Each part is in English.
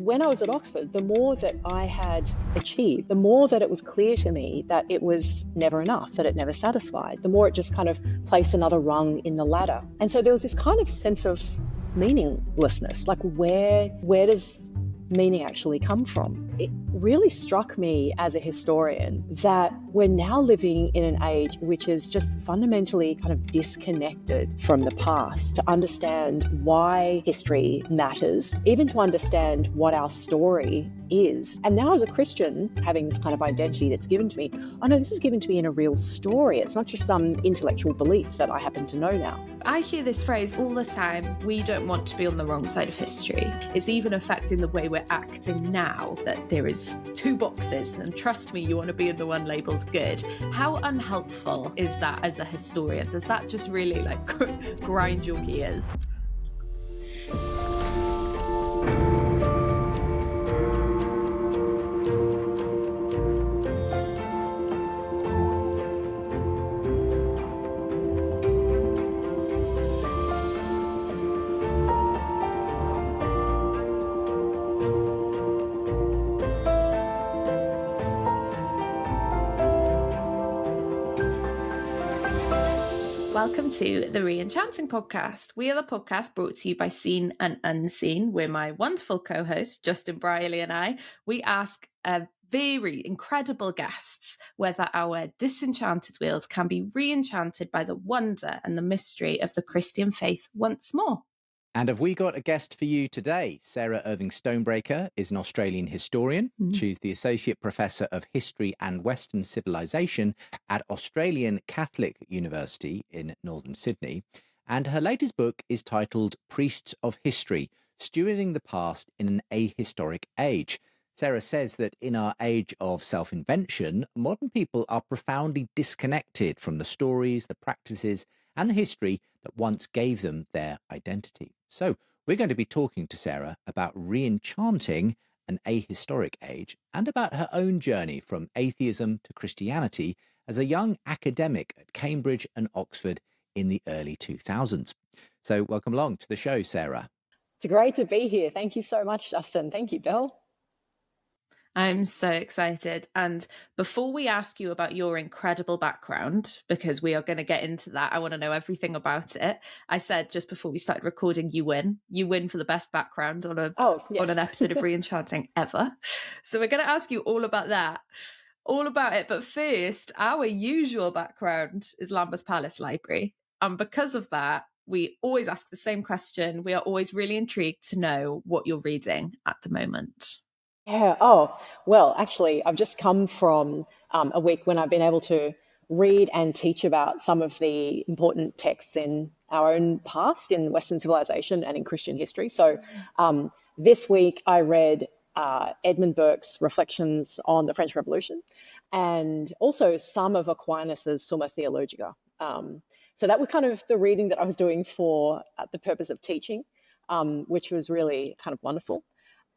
when I was at Oxford, the more that I had achieved, the more that it was clear to me that it was never enough, that it never satisfied, the more it just kind of placed another rung in the ladder. And so there was this kind of sense of meaninglessness, like where does meaning actually come from? It really struck me as a historian that we're now living in an age which is just fundamentally kind of disconnected from the past. To understand why history matters, even to understand what our story is. And now as a Christian, having this kind of identity that's given to me, oh no, this is given to me in a real story. It's not just some intellectual beliefs that I happen to know now. I hear this phrase all the time, we don't want to be on the wrong side of history. It's even affecting the way we're acting now, that there is two boxes, and trust me, you want to be in the one labelled good. How unhelpful is that as a historian? Does that just really grind your gears? Welcome to the Re-Enchanting podcast. We are the podcast brought to you by Seen and Unseen. We're my wonderful co-host, Justin Brierley, and I. We ask very incredible guests whether our disenchanted world can be re-enchanted by the wonder and the mystery of the Christian faith once more. And have we got a guest for you today? Sarah Irving-Stonebraker is an Australian historian. She's the Associate Professor of History and Western Civilization at Australian Catholic University in Northern Sydney. And her latest book is titled Priests of History, Stewarding the Past in an Ahistoric Age. Sarah says that in our age of self-invention, modern people are profoundly disconnected from the stories, the practices, and the history that once gave them their identity. So we're going to be talking to Sarah about re-enchanting an ahistoric age and about her own journey from atheism to Christianity as a young academic at Cambridge and Oxford in the early 2000s. So welcome along to the show, Sarah. It's great to be here. Thank you so much, Justin. Thank you, Belle. I'm so excited. And before we ask you about your incredible background, because we are going to get into that, I want to know everything about it. I said just before we started recording, you win. You win for the best background on an episode of Re-Enchanting ever. So we're going to ask you all about that, all about it. But first, our usual background is Lambeth Palace Library. And because of that, we always ask the same question. We are always really intrigued to know what you're reading at the moment. Yeah. Oh, well, actually, I've just come from a week when I've been able to read and teach about some of the important texts in our own past in Western civilization and in Christian history. So this week I read Edmund Burke's Reflections on the French Revolution and also some of Aquinas's Summa Theologica. So that was kind of the reading that I was doing for the purpose of teaching, which was really kind of wonderful.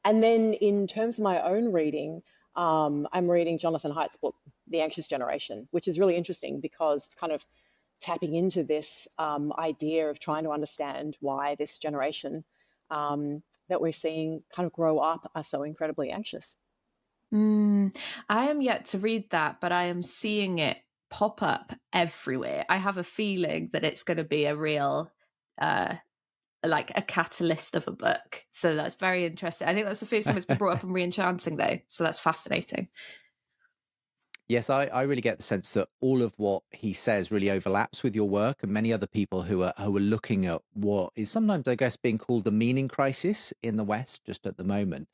And then in terms of my own reading, I'm reading Jonathan Haidt's book, The Anxious Generation, which is really interesting because it's kind of tapping into this idea of trying to understand why this generation that we're seeing kind of grow up are so incredibly anxious. I am yet to read that, but I am seeing it pop up everywhere. I have a feeling that it's going to be a real... like a catalyst of a book. So that's very interesting. I think that's the first time it's been brought up in Re-Enchanting though. So that's fascinating. Yes, I really get the sense that all of what he says really overlaps with your work and many other people who are looking at what is sometimes, I guess, being called the meaning crisis in the West just at the moment.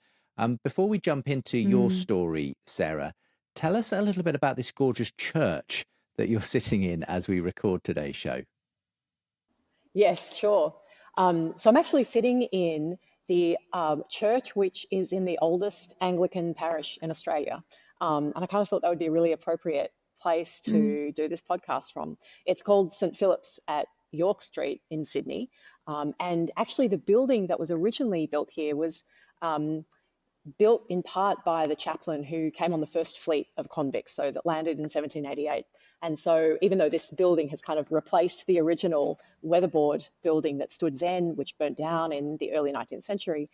Before we jump into your story, Sarah, tell us a little bit about this gorgeous church that you're sitting in as we record today's show. Yes, sure. So I'm actually sitting in the church, which is in the oldest Anglican parish in Australia. And I kind of thought that would be a really appropriate place to do this podcast from. It's called St. Philip's at York Street in Sydney. And actually the building that was originally built here was built in part by the chaplain who came on the first fleet of convicts, so that landed in 1788. And so even though this building has kind of replaced the original weatherboard building that stood then, which burnt down in the early 19th century,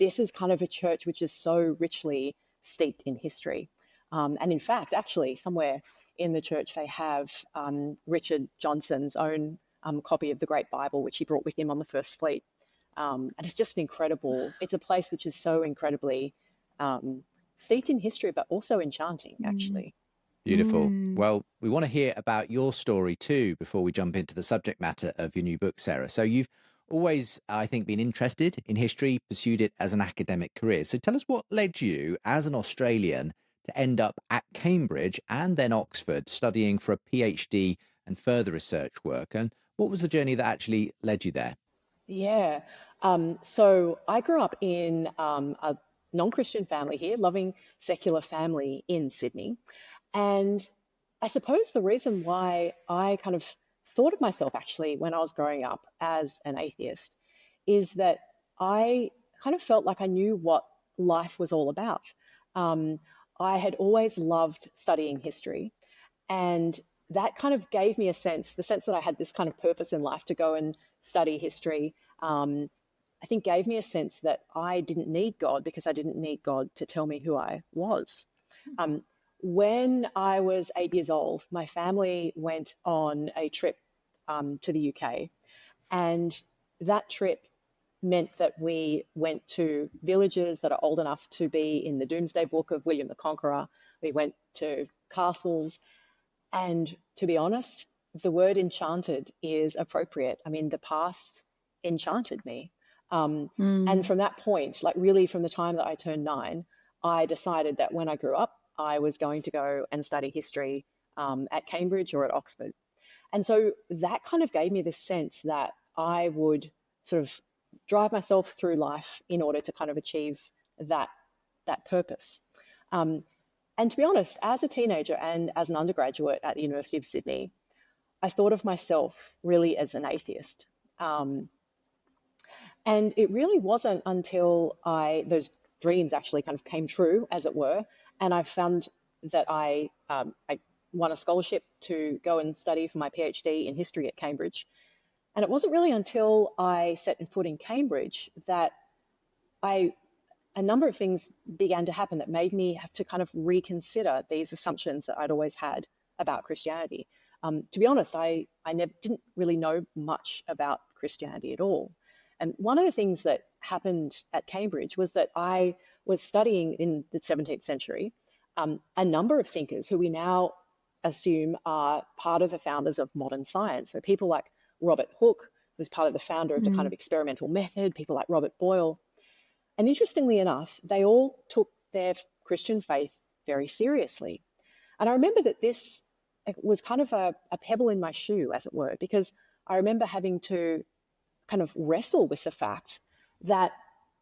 this is kind of a church which is so richly steeped in history. And in fact, actually, somewhere in the church, they have Richard Johnson's own copy of the Great Bible, which he brought with him on the first fleet. And it's just incredible. It's a place which is so incredibly steeped in history, but also enchanting, actually. Beautiful. Well, we want to hear about your story too before we jump into the subject matter of your new book, Sarah. So you've always, I think, been interested in history, pursued it as an academic career. So tell us what led you as an Australian to end up at Cambridge and then Oxford studying for a PhD and further research work. And what was the journey that actually led you there? Yeah. So I grew up in a non-Christian family here, loving secular family in Sydney. And I suppose the reason why I kind of thought of myself actually when I was growing up as an atheist is that I kind of felt like I knew what life was all about. I had always loved studying history, and that kind of gave me the sense that I had this kind of purpose in life to go and study history. I think gave me a sense that I didn't need God because I didn't need God to tell me who I was. When I was 8 years old, my family went on a trip to the UK, and that trip meant that we went to villages that are old enough to be in the Doomsday Book of William the Conqueror. We went to castles, and to be honest, the word enchanted is appropriate. I mean, the past enchanted me. And from that point, like really from the time that I turned 9, I decided that when I grew up, I was going to go and study history at Cambridge or at Oxford. And so that kind of gave me this sense that I would sort of drive myself through life in order to kind of achieve that purpose. And to be honest, as a teenager and as an undergraduate at the University of Sydney, I thought of myself really as an atheist. And it really wasn't until those dreams actually kind of came true, as it were, and I found that I won a scholarship to go and study for my PhD in history at Cambridge. And it wasn't really until I set foot in Cambridge that a number of things began to happen that made me have to kind of reconsider these assumptions that I'd always had about Christianity. To be honest, I didn't really know much about Christianity at all. And one of the things that happened at Cambridge was that I was studying in the 17th century a number of thinkers who we now assume are part of the founders of modern science. So people like Robert Hooke, who's part of the founder of the kind of experimental method, people like Robert Boyle. And interestingly enough, they all took their Christian faith very seriously. And I remember that this was kind of a pebble in my shoe, as it were, because I remember having to kind of wrestle with the fact that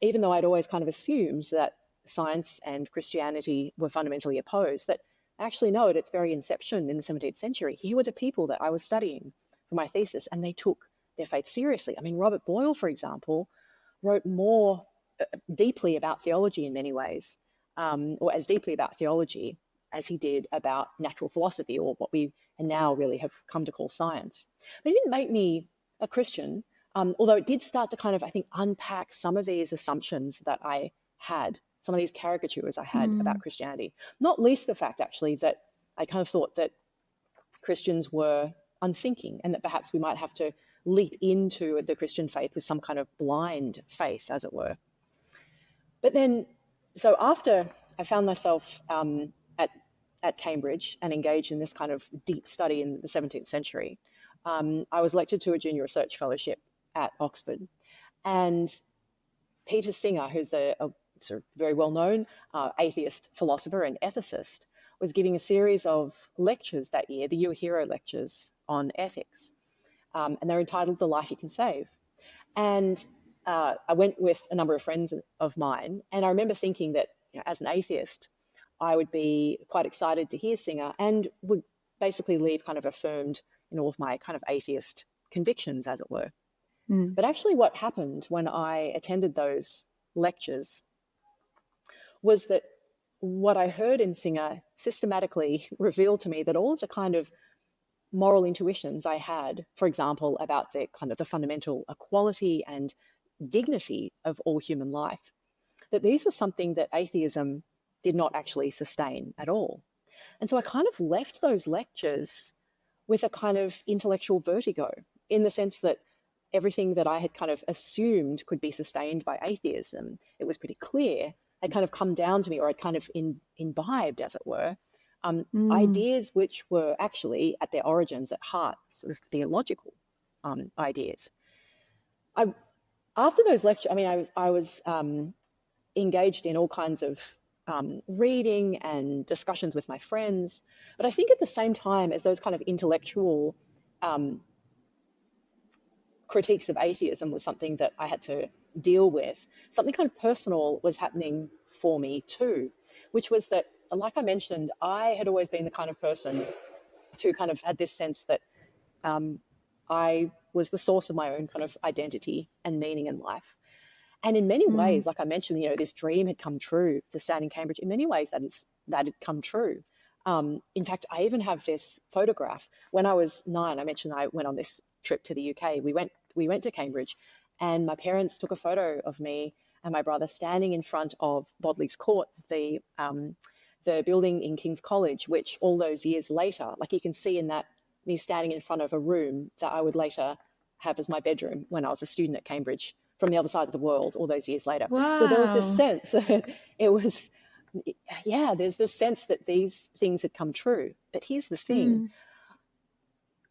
even though I'd always kind of assumed that science and Christianity were fundamentally opposed, that actually no, at its very inception in the 17th century, here were the people that I was studying for my thesis, and they took their faith seriously. I mean, Robert Boyle, for example, wrote more deeply about theology in many ways, or as deeply about theology as he did about natural philosophy, or what we now really have come to call science. But it didn't make me a Christian, although it did start to kind of, I think, unpack some of these assumptions that I had, some of these caricatures I had about Christianity. Not least the fact, actually, that I kind of thought that Christians were unthinking and that perhaps we might have to leap into the Christian faith with some kind of blind faith, as it were. But then, so after I found myself at Cambridge and engaged in this kind of deep study in the 17th century, I was elected to a junior research fellowship at Oxford. And Peter Singer, who's a sort of very well-known atheist philosopher and ethicist, was giving a series of lectures that year, the Your Hero lectures on ethics. And they're entitled The Life You Can Save. And I went with a number of friends of mine, and I remember thinking that, as an atheist, I would be quite excited to hear Singer and would basically leave kind of affirmed in all of my kind of atheist convictions, as it were. But actually what happened when I attended those lectures was that what I heard in Singer systematically revealed to me that all of the kind of moral intuitions I had, for example, about the kind of the fundamental equality and dignity of all human life, that these were something that atheism did not actually sustain at all. And so I kind of left those lectures with a kind of intellectual vertigo, in the sense that everything that I had kind of assumed could be sustained by atheism, it was pretty clear, had kind of come down to me, or had kind of imbibed, as it were, ideas which were actually at their origins, at heart, sort of theological ideas. After those lectures, I mean, I was engaged in all kinds of reading and discussions with my friends. But I think at the same time as those kind of intellectual critiques of atheism was something that I had to deal with, something kind of personal was happening for me too, which was that, like I mentioned, I had always been the kind of person who kind of had this sense that I was the source of my own kind of identity and meaning in life. And in many ways, like I mentioned, this dream had come true to stay in Cambridge. In many ways, that had come true. In fact, I even have this photograph. When I was 9, I mentioned I went on this trip to the UK. We went to Cambridge, and my parents took a photo of me and my brother standing in front of Bodley's Court, the building in King's College, which all those years later, like you can see in that, me standing in front of a room that I would later have as my bedroom when I was a student at Cambridge, from the other side of the world all those years later. Wow. So there was this sense that it was, there's this sense that these things had come true. But here's the thing.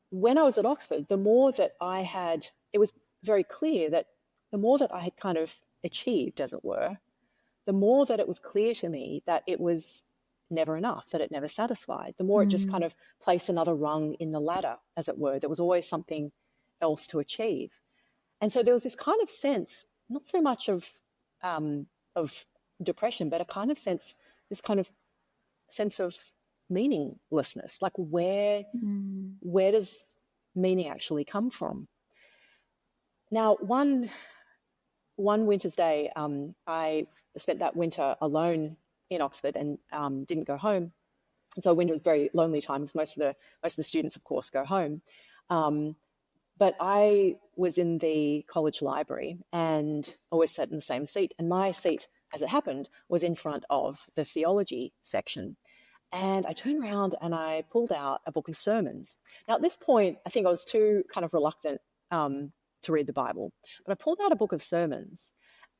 When I was at Oxford, the more that I had, it was very clear that the more that I had kind of achieved, as it were, the more that it was clear to me that it was never enough, that it never satisfied. The more it just kind of placed another rung in the ladder, as it were. There was always something else to achieve. And so there was this kind of sense, not so much of depression, but a kind of sense, this kind of sense of meaninglessness. Like where does meaning actually come from? Now, one winter's day, I spent that winter alone in Oxford and didn't go home. And so winter was a very lonely time, because most of the students, of course, go home. But I was in the college library and always sat in the same seat. And my seat, as it happened, was in front of the theology section. And I turned around and I pulled out a book of sermons. Now, at this point, I think I was too kind of reluctant to read the Bible. But I pulled out a book of sermons.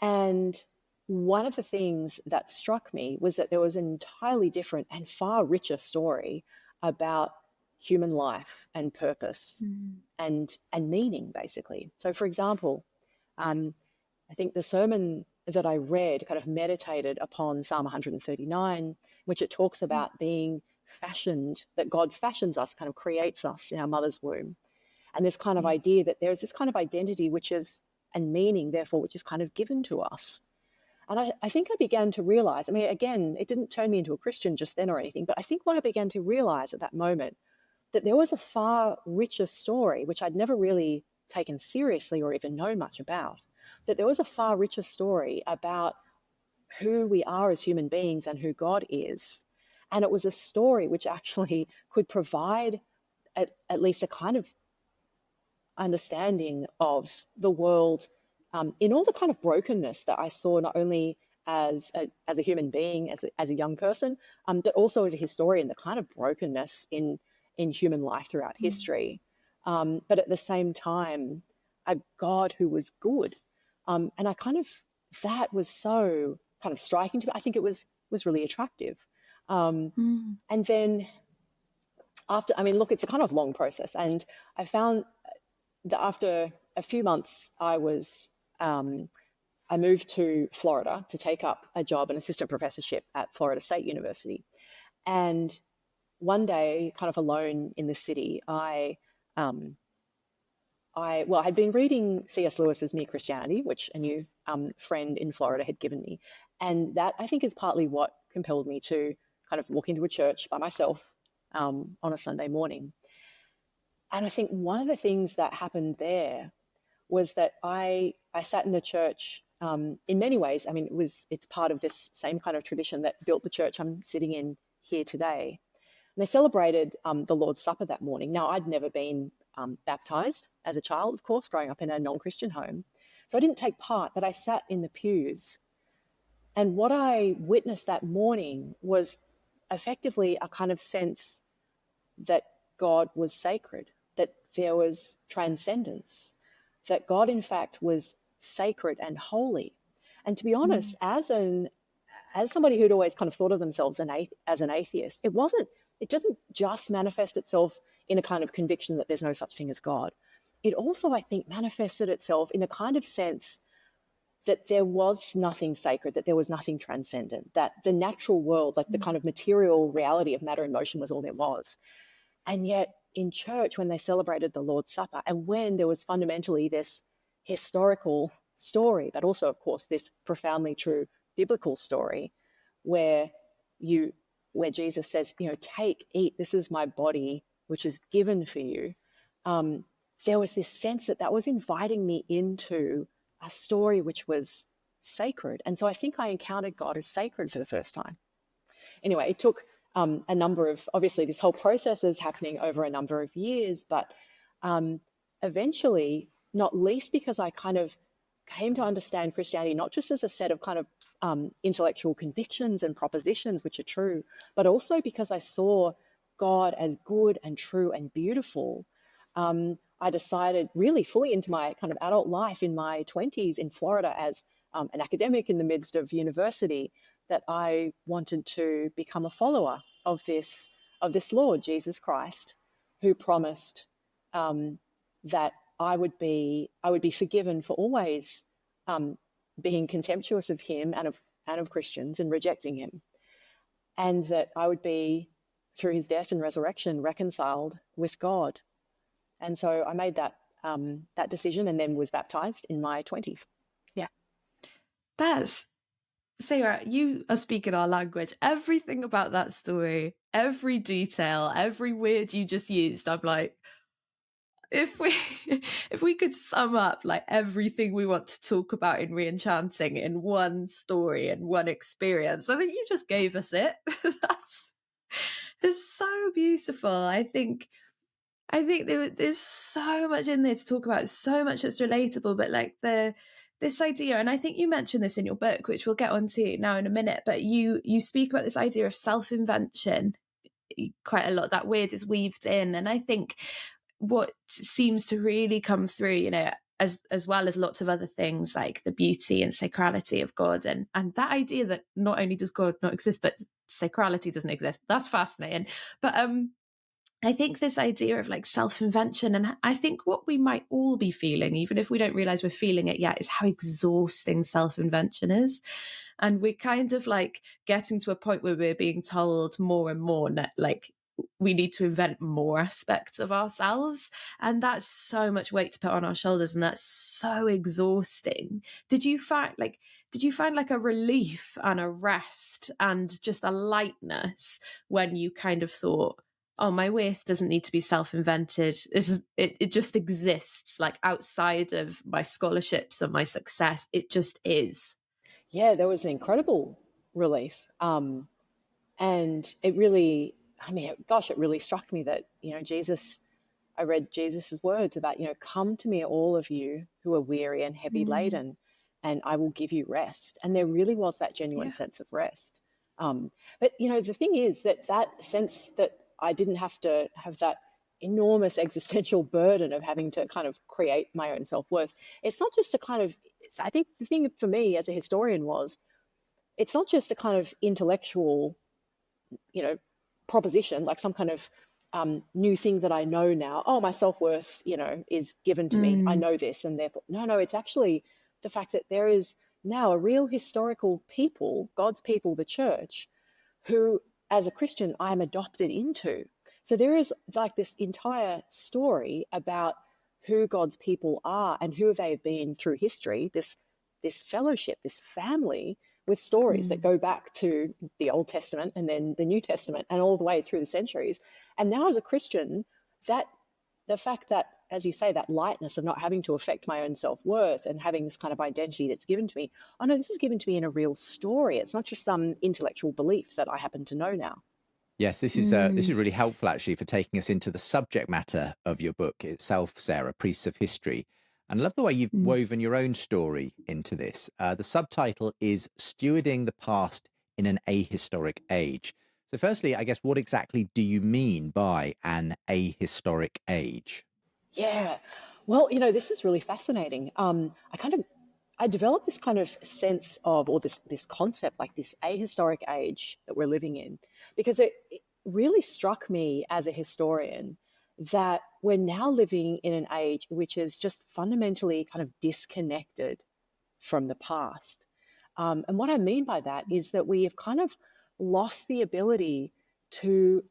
And one of the things that struck me was that there was an entirely different and far richer story about human life and purpose and meaning, basically. So, for example, I think the sermon that I read kind of meditated upon Psalm 139, which it talks about being fashioned, that God fashions us, kind of creates us in our mother's womb. And this kind of idea that there's this kind of identity which is, and meaning, therefore, which is kind of given to us. And I think I began to realize, I mean, again, it didn't turn me into a Christian just then or anything, but I think what I began to realize at that moment, that there was a far richer story, which I'd never really taken seriously or even known much about, that there was a far richer story about who we are as human beings and who God is. And it was a story which actually could provide at least a kind of understanding of the world in all the kind of brokenness that I saw, not only as a human being, as a young person, but also as a historian, the kind of brokenness in human life throughout history. But at the same time, a God who was good. And I kind of, that was so kind of striking to me. I think it was really attractive. And then after, I mean, look, it's a kind of long process. And I found that after a few months, I moved to Florida to take up a job, an assistant professorship at Florida State University. And one day, kind of alone in the city, I had been reading C.S. Lewis's Mere Christianity, which a new friend in Florida had given me. And that, I think, is partly what compelled me to kind of walk into a church by myself on a Sunday morning. And I think one of the things that happened there was that I sat in the church in many ways, I mean, it's part of this same kind of tradition that built the church I'm sitting in here today. And they celebrated the Lord's Supper that morning. Now, I'd never been baptized as a child, of course, growing up in a non-Christian home. So I didn't take part, but I sat in the pews. And what I witnessed that morning was effectively a kind of sense that God was sacred, that there was transcendence, that God, in fact, was sacred and holy. And to be honest, as somebody who'd always kind of thought of themselves as an atheist, it doesn't just manifest itself in a kind of conviction that there's no such thing as God. It also, I think, manifested itself in a kind of sense that there was nothing sacred, that there was nothing transcendent, that the natural world, like the kind of material reality of matter and motion, was all there was. And yet in church, when they celebrated the Lord's Supper, and when there was fundamentally this historical story, but also, of course, this profoundly true biblical story where Jesus says, take, eat, this is my body, which is given for you. There was this sense that was inviting me into a story which was sacred. And so I think I encountered God as sacred for the first time. Anyway, it took a number of, obviously this whole process is happening over a number of years, but eventually, not least because I kind of came to understand Christianity not just as a set of kind of intellectual convictions and propositions, which are true, but also because I saw God as good and true and beautiful. I decided really fully into my kind of adult life in my 20s in Florida as an academic in the midst of university that I wanted to become a follower of this Lord, Jesus Christ, who promised that I would be forgiven for always being contemptuous of him and of Christians and rejecting him, and that I would be, through his death and resurrection, reconciled with God. And so I made that decision and then was baptized in my 20s. Yeah. That's, Sarah, you are speaking our language. Everything about that story, every detail, every word you just used, I'm like, if we could sum up like everything we want to talk about in Re-Enchanting in one story and one experience, I think you just gave us it. It's so beautiful. I think there's so much in there to talk about, so much that's relatable, but like this idea, and I think you mentioned this in your book, which we'll get onto now in a minute, but you speak about this idea of self-invention quite a lot. That word is weaved in, and I think what seems to really come through, as well as lots of other things like the beauty and sacrality of God, and that idea that not only does God not exist, but sacrality doesn't exist. That's fascinating. But I think this idea of like self-invention, and I think what we might all be feeling, even if we don't realize we're feeling it yet, is how exhausting self-invention is. And we're kind of like getting to a point where we're being told more and more that like we need to invent more aspects of ourselves. And that's so much weight to put on our shoulders. And that's so exhausting. Did you find like a relief and a rest and just a lightness when you kind of thought, oh, my worth doesn't need to be self-invented. It just exists, like outside of my scholarships and my success. It just is. Yeah, there was an incredible relief. And it really, it really struck me that, I read Jesus's words about, come to me, all of you who are weary and heavy laden, and I will give you rest. And there really was that genuine sense of rest. But, the thing is that sense that I didn't have to have that enormous existential burden of having to kind of create my own self-worth. It's not just a kind of, I think the thing for me as a historian was, it's not just a kind of intellectual, proposition, like some kind of new thing that I know now. Oh, my self-worth, is given to me. I know this, and therefore, no, it's actually the fact that there is now a real historical people, God's people, the church, who, as a Christian, I am adopted into. So there is like this entire story about who God's people are and who they have been through history, this fellowship, this family, with stories that go back to the Old Testament and then the New Testament and all the way through the centuries. And now as a Christian, that the fact that as you say, that lightness of not having to affect my own self-worth and having this kind of identity that's given to me. Oh no, this is given to me in a real story. It's not just some intellectual belief that I happen to know now. Yes, this is really helpful actually for taking us into the subject matter of your book itself, Sarah, Priests of History. And I love the way you've woven your own story into this. The subtitle is Stewarding the Past in an Ahistoric Age. So firstly, I guess, what exactly do you mean by an ahistoric age? Yeah. Well, this is really fascinating. I developed this kind of sense of, or this concept, like this ahistoric age that we're living in, because it really struck me as a historian that we're now living in an age which is just fundamentally kind of disconnected from the past. And what I mean by that is that we have kind of lost the ability to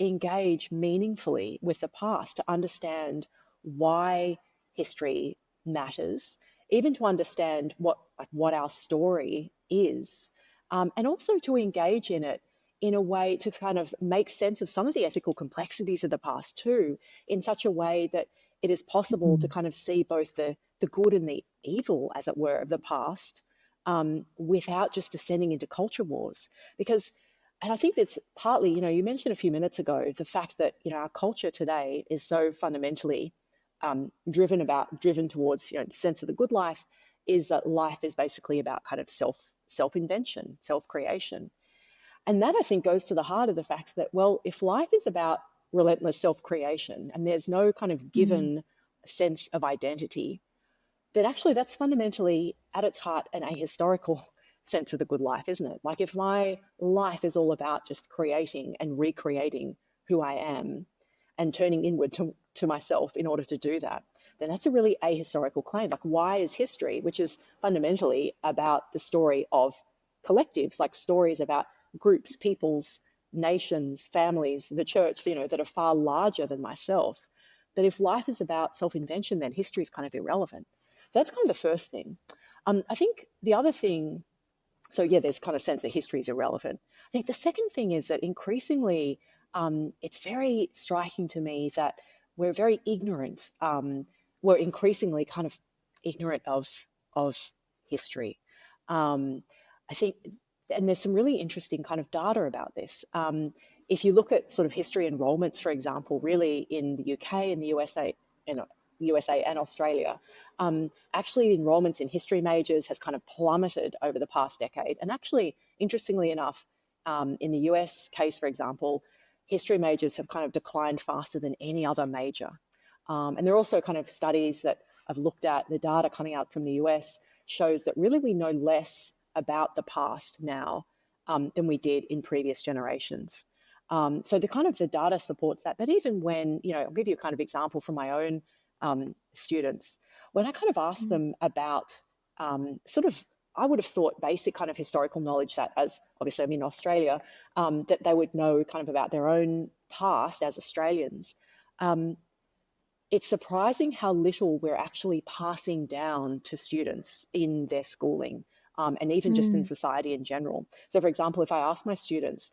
engage meaningfully with the past, to understand why history matters, even to understand what our story is, and also to engage in it in a way to kind of make sense of some of the ethical complexities of the past too, in such a way that it is possible to kind of see both the good and the evil, as it were, of the past, without just descending into culture wars. And I think that's partly, you mentioned a few minutes ago, the fact that, our culture today is so fundamentally driven towards, the sense of the good life, is that life is basically about kind of self-invention, self-creation. And that, I think, goes to the heart of the fact that, well, if life is about relentless self-creation and there's no kind of given sense of identity, then actually that's fundamentally at its heart an ahistorical sense of the good life, isn't it? Like, if my life is all about just creating and recreating who I am and turning inward to myself in order to do that, then that's a really ahistorical claim. Like, why is history, which is fundamentally about the story of collectives, like stories about groups, peoples, nations, families, the church, that are far larger than myself, that if life is about self-invention, then history is kind of irrelevant. So that's kind of the first thing. I think the other thing, so yeah, there's kind of sense that history is irrelevant. I think the second thing is that increasingly, it's very striking to me that we're very ignorant. We're increasingly kind of ignorant of history. I think, and there's some really interesting kind of data about this. If you look at sort of history enrollments, for example, really in the UK and the USA and Australia, actually enrollments in history majors has kind of plummeted over the past decade. And actually, interestingly enough, in the US case, for example, history majors have kind of declined faster than any other major. And there are also kind of studies that I've looked at. The data coming out from the US shows that really we know less about the past now than we did in previous generations. So the data supports that. But even when, I'll give you a kind of example from my own students, when I kind of ask them about I would have thought basic kind of historical knowledge, that as obviously I'm in Australia, that they would know kind of about their own past as Australians. It's surprising how little we're actually passing down to students in their schooling, and even just in society in general. So for example, if I ask my students,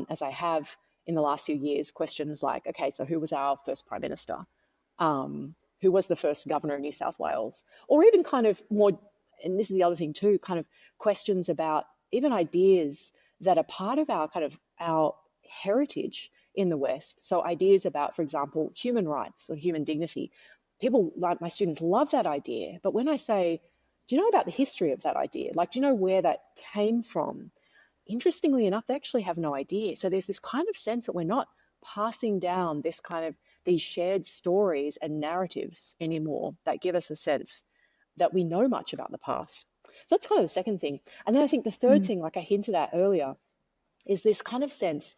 as I have in the last few years, questions like, okay, so who was our first Prime Minister? Who was the first governor of New South Wales? Or even kind of more, and this is the other thing too, kind of questions about even ideas that are part of our heritage in the West. So ideas about, for example, human rights or human dignity. People, like my students, love that idea. But when I say, do you know about the history of that idea? Like, do you know where that came from? Interestingly enough, they actually have no idea. So there's this kind of sense that we're not passing down these shared stories and narratives anymore that give us a sense that we know much about the past. So that's kind of the second thing. And then I think the third thing, like I hinted at earlier, is this kind of sense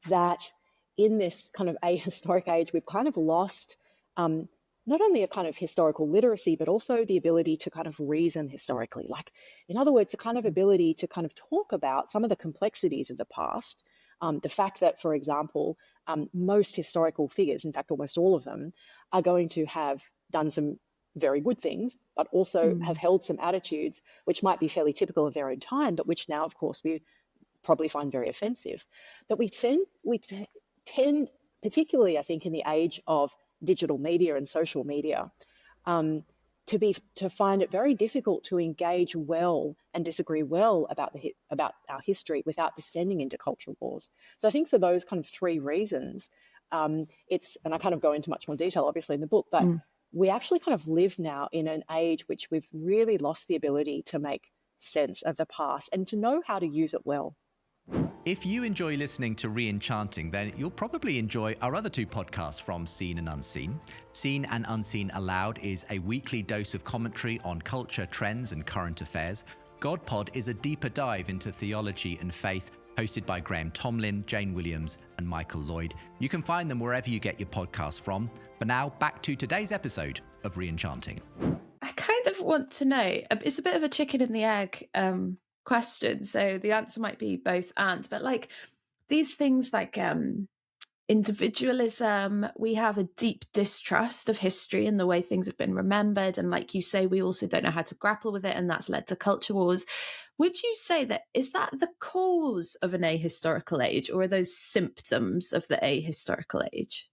that in this kind of ahistoric age, we've kind of lost not only a kind of historical literacy, but also the ability to kind of reason historically. Like, in other words, a kind of ability to kind of talk about some of the complexities of the past. The fact that, for example, most historical figures, in fact, almost all of them, are going to have done some very good things, but also have held some attitudes which might be fairly typical of their own time, but which now, of course, we probably find very offensive. But we tend, particularly, I think, in the age of digital media and social media, to find it very difficult to engage well and disagree well about our history without descending into cultural wars. So I think for those kind of three reasons, and I kind of go into much more detail, obviously, in the book, but we actually kind of live now in an age which we've really lost the ability to make sense of the past and to know how to use it well. If you enjoy listening to Re-Enchanting, then you'll probably enjoy our other two podcasts from Seen and Unseen. Seen and Unseen Aloud is a weekly dose of commentary on culture, trends, and current affairs. God Pod is a deeper dive into theology and faith, hosted by Graham Tomlin, Jane Williams, and Michael Lloyd. You can find them wherever you get your podcasts from. But now, back to today's episode of Re-Enchanting. I kind of want to know, it's a bit of a chicken and the egg question, so the answer might be both and, but like these things like individualism, we have a deep distrust of history and the way things have been remembered, and like you say, we also don't know how to grapple with it, and that's led to culture wars. Would you say that is that the cause of an ahistorical age, or are those symptoms of the ahistorical age?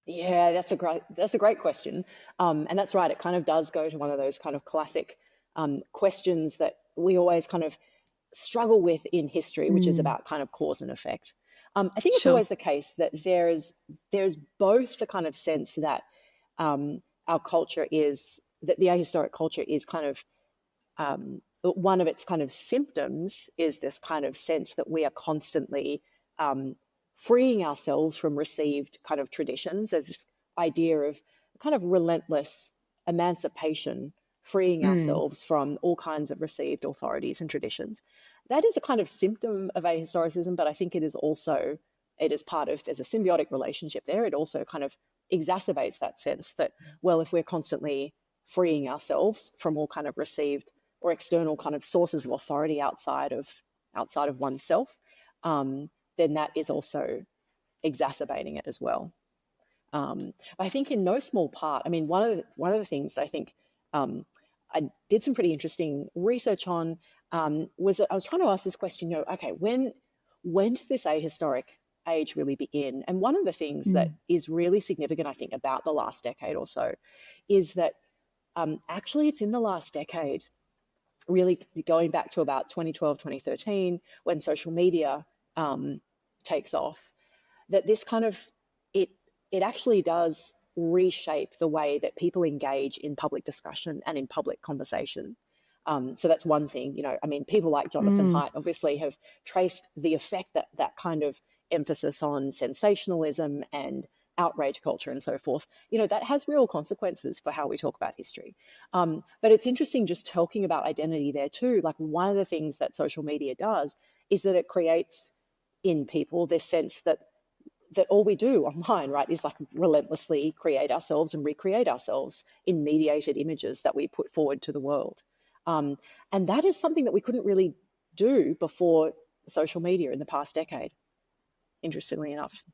Yeah, that's a great question, and that's right. It kind of does go to one of those kind of classic questions that we always kind of struggle with in history, which is about kind of cause and effect. I think it's always the case that there's both the kind of sense that our culture is, that the ahistoric culture is kind of one of its kind of symptoms is this kind of sense that we are constantly freeing ourselves from received kind of traditions. There's this idea of kind of relentless emancipation, freeing ourselves from all kinds of received authorities and traditions. That is a kind of symptom of ahistoricism, but I think it is part of, there's a symbiotic relationship there. It also kind of exacerbates that sense that, well, if we're constantly freeing ourselves from all kind of received or external kind of sources of authority outside of oneself, then that is also exacerbating it as well. I think in no small part, I mean, one of the things I think I did some pretty interesting research on was that I was trying to ask this question, okay, when did this ahistoric age really begin? And one of the things that is really significant, I think, about the last decade or so is that actually it's in the last decade, really going back to about 2012, 2013, when social media takes off, that this kind of, it actually does reshape the way that people engage in public discussion and in public conversation. So that's one thing, I mean, people like Jonathan Haidt obviously have traced the effect that kind of emphasis on sensationalism and outrage culture and so forth, that has real consequences for how we talk about history. But it's interesting just talking about identity there too. Like, one of the things that social media does is that it creates in people this sense that all we do online, right, is like relentlessly create ourselves and recreate ourselves in mediated images that we put forward to the world. And that is something that we couldn't really do before social media in the past decade, interestingly enough.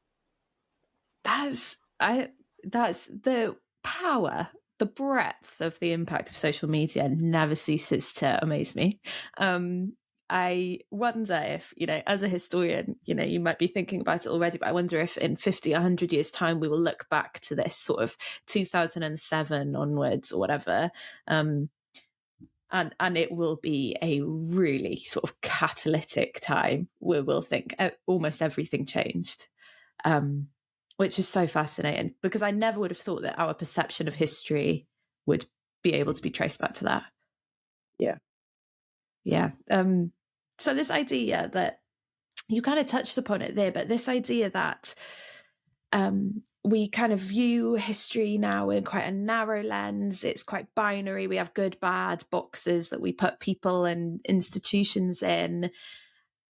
That's the power, the breadth of the impact of social media never ceases to amaze me. I wonder if, as a historian, you might be thinking about it already, but I wonder if in 50, 100 years' time, we will look back to this sort of 2007 onwards or whatever, and it will be a really sort of catalytic time where we'll think almost everything changed, which is so fascinating, because I never would have thought that our perception of history would be able to be traced back to that. Yeah. So this idea that you kind of touched upon it there, but this idea that we kind of view history now in quite a narrow lens. It's quite binary. We have good, bad boxes that we put people and institutions in.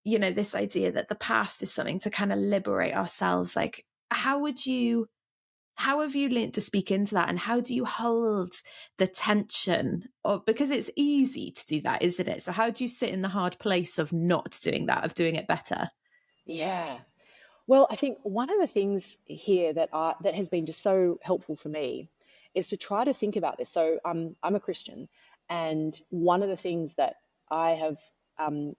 This idea that the past is something to kind of liberate ourselves. Like, how have you learned to speak into that, and how do you hold the tension because it's easy to do that, isn't it? So how do you sit in the hard place of not doing that, of doing it better? Yeah. Well, I think one of the things here that has been just so helpful for me is to try to think about this. So I'm a Christian, and one of the things that I have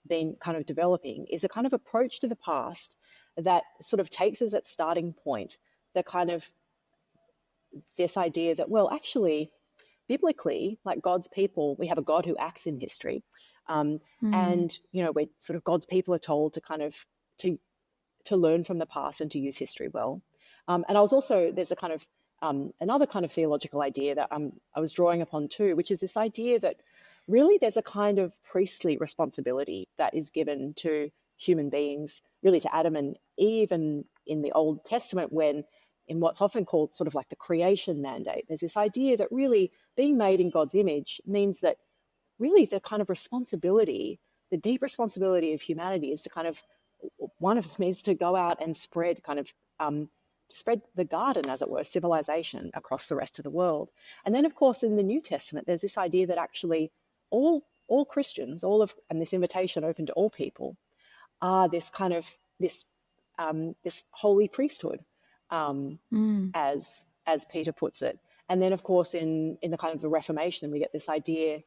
been kind of developing is a kind of approach to the past that sort of takes as its starting point the kind of this idea that, well, actually, biblically, like God's people, we have a God who acts in history. And, we're sort of God's people are told to kind of to learn from the past and to use history well. And I was also, there's a kind of another kind of theological idea that I was drawing upon too, which is this idea that really there's a kind of priestly responsibility that is given to human beings, really to Adam and Eve, and in the Old Testament, when in what's often called sort of like the creation mandate, there's this idea that really being made in God's image means that really the kind of responsibility, the deep responsibility of humanity is to kind of, one of them is to go out and spread spread the garden, as it were, civilization across the rest of the world. And then, of course, in the New Testament, there's this idea that actually all Christians, and this invitation open to all people, are this kind of this holy priesthood, as Peter puts it. And then, of course, in the kind of the Reformation, we get this idea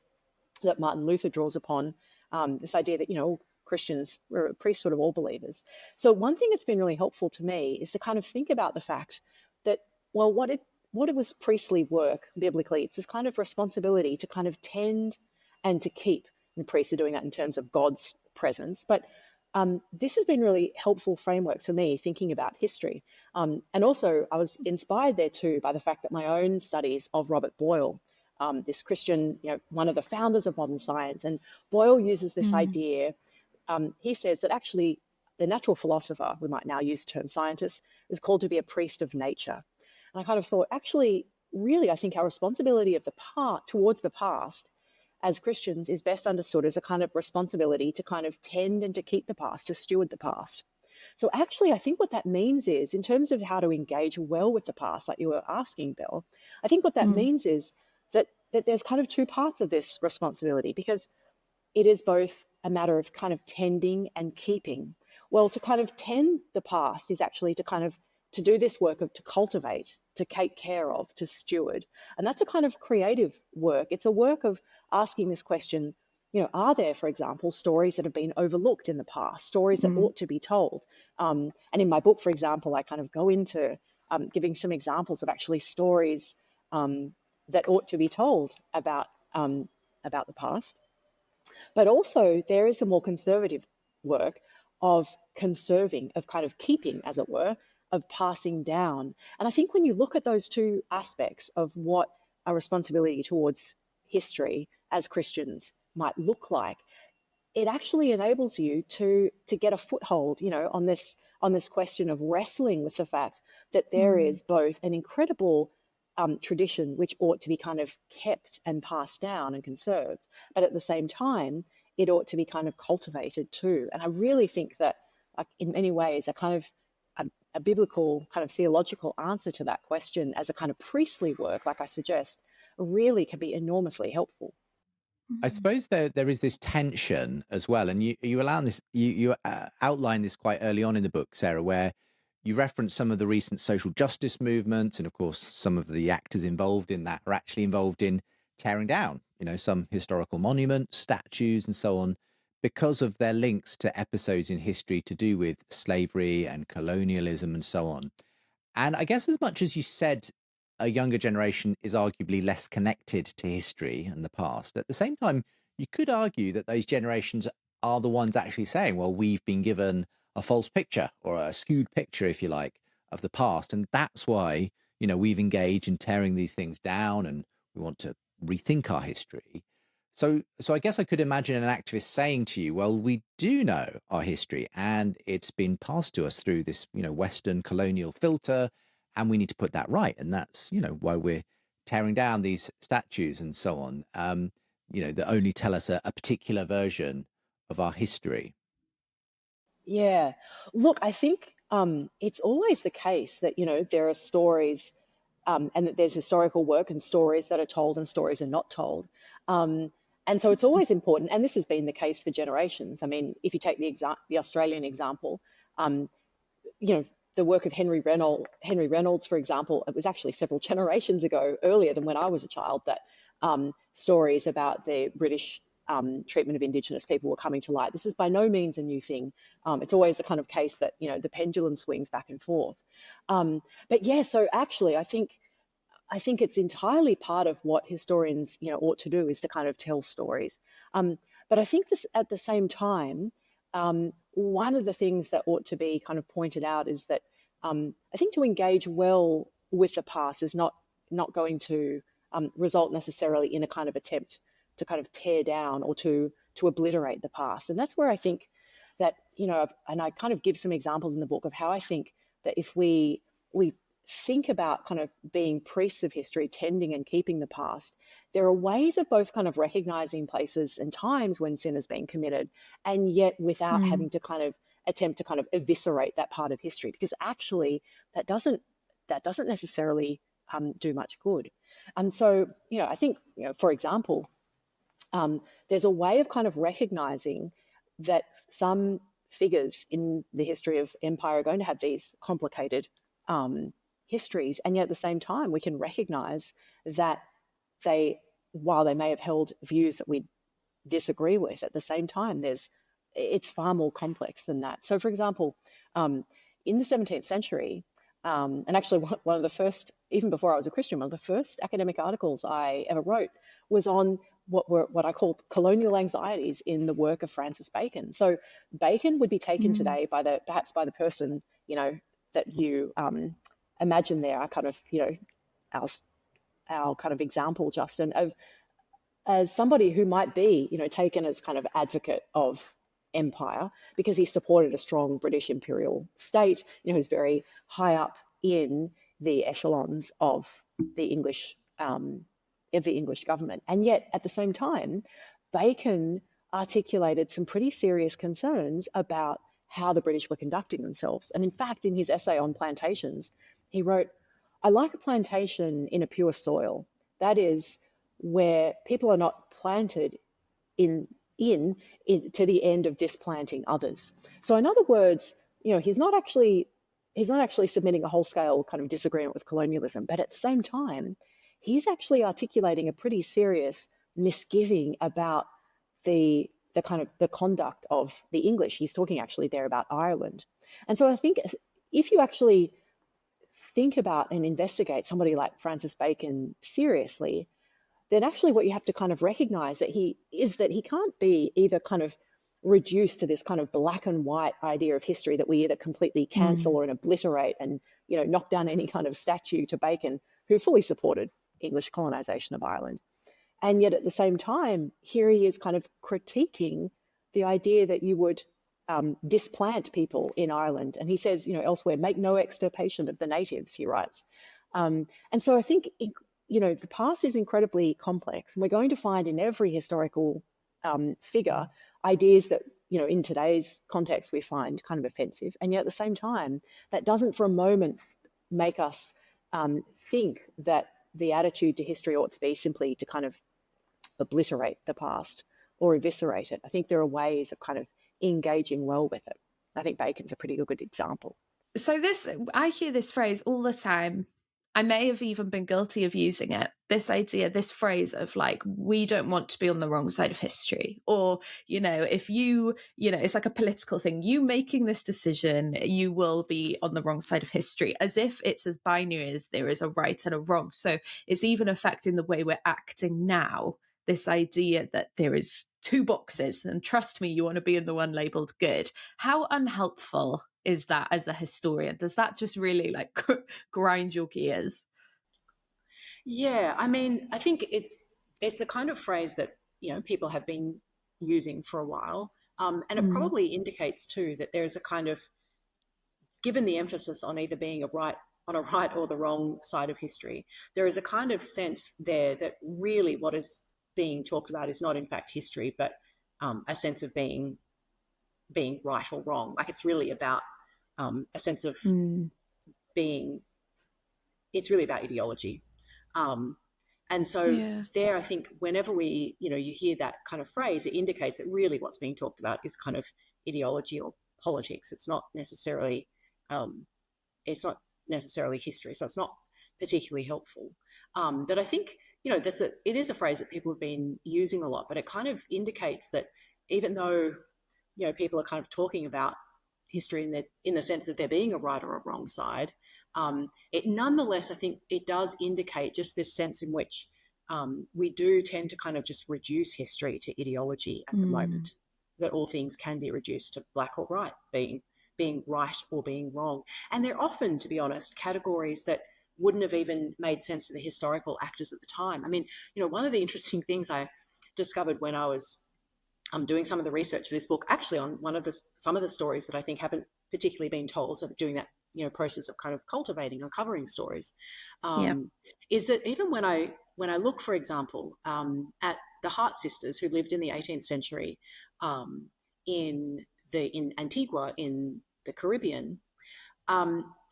that Martin Luther draws upon, this idea that, Christians were a priesthood of all believers. So one thing that's been really helpful to me is to kind of think about the fact that, well, what it was priestly work biblically, it's this kind of responsibility to kind of tend and to keep. And priests are doing that in terms of God's presence. But this has been really helpful framework for me thinking about history. And also I was inspired there too by the fact that my own studies of Robert Boyle, this Christian, one of the founders of modern science, and Boyle uses this idea. He says that actually the natural philosopher, we might now use the term scientist, is called to be a priest of nature. And I kind of thought, actually, really, I think our responsibility of towards the past as Christians is best understood as a kind of responsibility to kind of tend and to keep the past, to steward the past. So actually, I think what that means is, in terms of how to engage well with the past, like you were asking, Belle, I think what that means is that there's kind of two parts of this responsibility, because it is both a matter of kind of tending and keeping. Well, to kind of tend the past is actually to do this work of to cultivate, to take care of, to steward. And that's a kind of creative work. It's a work of asking this question, are there, for example, stories that have been overlooked in the past, stories that ought to be told? And in my book, for example, I kind of go into giving some examples of actually stories that ought to be told about the past. But also there is a more conservative work of conserving, of kind of keeping, as it were, of passing down. And I think when you look at those two aspects of what a responsibility towards history as Christians might look like, it actually enables you to get a foothold, on this question of wrestling with the fact that there is both an incredible tradition which ought to be kind of kept and passed down and conserved, but at the same time, it ought to be kind of cultivated too. And I really think that, like, in many ways, a kind of a biblical kind of theological answer to that question as a kind of priestly work, like I suggest, really can be enormously helpful. I suppose there is this tension as well, and you allow this, you outline this quite early on in the book, Sarah, where you reference some of the recent social justice movements, and of course, some of the actors involved in that are actually involved in tearing down, some historical monuments, statues, and so on, because of their links to episodes in history to do with slavery and colonialism and so on. And I guess, as much as you said, a younger generation is arguably less connected to history and the past, at the same time, you could argue that those generations are the ones actually saying, well, we've been given a false picture, or a skewed picture, if you like, of the past. And that's why, we've engaged in tearing these things down, and we want to rethink our history. So I guess I could imagine an activist saying to you, well, we do know our history, and it's been passed to us through this, Western colonial filter, and we need to put that right. And that's, why we're tearing down these statues and so on, that only tell us a particular version of our history. Yeah. Look, I think it's always the case that, there are stories and that there's historical work and stories that are told and stories are not told. And so it's always important. And this has been the case for generations. I mean, if you take the Australian example, the work of Henry Reynolds, for example, it was actually several generations ago, earlier than when I was a child, that stories about the British treatment of Indigenous people were coming to light. This is by no means a new thing. It's always the kind of case that, the pendulum swings back and forth. But yeah, so actually, I think I think it's entirely part of what historians, ought to do, is to kind of tell stories. But I think this, at the same time, one of the things that ought to be kind of pointed out is that I think to engage well with the past is not going to result necessarily in a kind of attempt to kind of tear down or to obliterate the past. And that's where I think that, and I kind of give some examples in the book of how I think that if we think about kind of being priests of history, tending and keeping the past, there are ways of both kind of recognizing places and times when sin has been committed, and yet without having to kind of attempt to kind of eviscerate that part of history, because actually that doesn't necessarily do much good. And so, I think, for example, there's a way of kind of recognizing that some figures in the history of empire are going to have these complicated histories, and yet at the same time we can recognize that while they may have held views that we disagree with, at the same time it's far more complex than that. So, for example, in the 17th century, and actually one of the first, even before I was a Christian, one of the first academic articles I ever wrote was on what I call colonial anxieties in the work of Francis Bacon. So Bacon would be taken today perhaps by the person, that you imagine there, our kind of, our kind of example, Justin, as somebody who might be, taken as kind of advocate of empire because he supported a strong British imperial state, who's very high up in the echelons of the English government. And yet, at the same time, Bacon articulated some pretty serious concerns about how the British were conducting themselves. And in fact, in his essay on plantations, he wrote, "I like a plantation in a pure soil. That is, where people are not planted in to the end of displanting others." So in other words, he's not actually submitting a whole-scale kind of disagreement with colonialism, but at the same time, he's actually articulating a pretty serious misgiving about the kind of the conduct of the English. He's talking actually there about Ireland. And so I think if you actually think about and investigate somebody like Francis Bacon seriously, then actually what you have to kind of recognize that he can't be either kind of reduced to this kind of black and white idea of history that we either completely cancel or obliterate and, knock down any kind of statue to Bacon, who fully supported English colonization of Ireland. And yet at the same time, here he is kind of critiquing the idea that you would displant people in Ireland. And he says, elsewhere, make no extirpation of the natives, he writes. And so I think, the past is incredibly complex. And we're going to find in every historical figure ideas that, in today's context, we find kind of offensive. And yet at the same time, that doesn't for a moment make us think that the attitude to history ought to be simply to kind of obliterate the past or eviscerate it. I think there are ways of kind of engaging well with it. I think Bacon's a pretty good example. So I hear this phrase all the time. I may have even been guilty of using it. This idea, this phrase of like, we don't want to be on the wrong side of history. Or, if it's like a political thing, you making this decision, you will be on the wrong side of history, as if it's as binary as there is a right and a wrong. So it's even affecting the way we're acting now. This idea that there is two boxes, and trust me, you want to be in the one labeled good. How unhelpful is that as a historian? Does that just really like grind your gears? Yeah, I mean, I think it's a kind of phrase that people have been using for a while, and it probably indicates too that there's a kind of, given the emphasis on either being on a right or the wrong side of history, there is a kind of sense there that really what is being talked about is not in fact history, but a sense of being right or wrong. Like it's really about a sense of being. It's really about ideology. And so there, I think whenever we, you hear that kind of phrase, it indicates that really what's being talked about is kind of ideology or politics. It's not necessarily history. So it's not particularly helpful. But I think, it is a phrase that people have been using a lot, but it kind of indicates that even though, people are kind of talking about history in the sense of there being a right or a wrong side, it nonetheless, I think it does indicate just this sense in which we do tend to kind of just reduce history to ideology at the moment, that all things can be reduced to black or white, being right or being wrong. And they're often, to be honest, categories that wouldn't have even made sense to the historical actors at the time. I mean, one of the interesting things I discovered when I was doing some of the research for this book, actually on some of the stories that I think haven't particularly been told, so doing that process of kind of cultivating, uncovering stories, is that even when I look, for example, at the Hart sisters who lived in the 18th century in Antigua in the Caribbean,